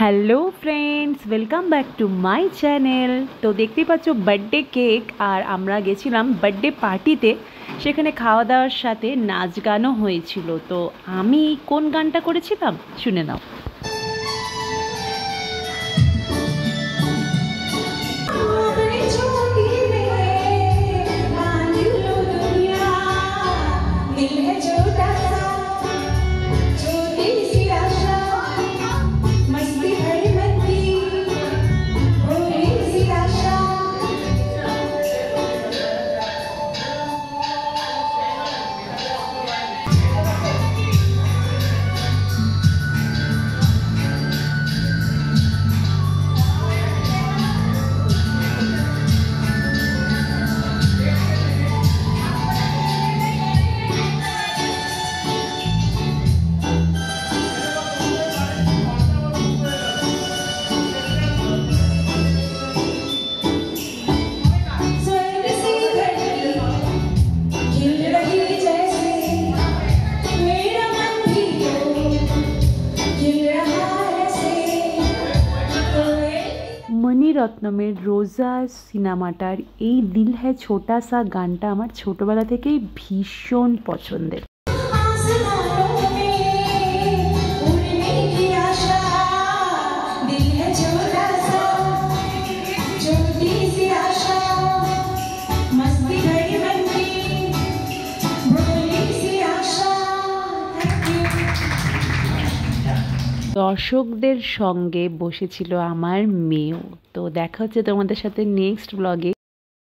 Hello friends, welcome back to my channel. তো দেখতেই পাচ্ছ বার্থডে কেক, আর আমরা গেছিলাম বার্থডে পার্টিতে। সেখানে খাওয়া দাওয়ার সাথে নাচ গানও হয়েছিল। তো আমি কোন গানটা করেছিলাম শুনে নাও। মণিরত্নমের রোজা সিনেমাটার এই দিল হ্যায় ছোটা সা গানটা আমার ছোটবেলা থেকেই ভীষণ পছন্দের। দর্শকদের সঙ্গে বসেছিল আমার মেয়েও। তো দেখা হচ্ছে তোমাদের সাথে নেক্সট ব্লগে।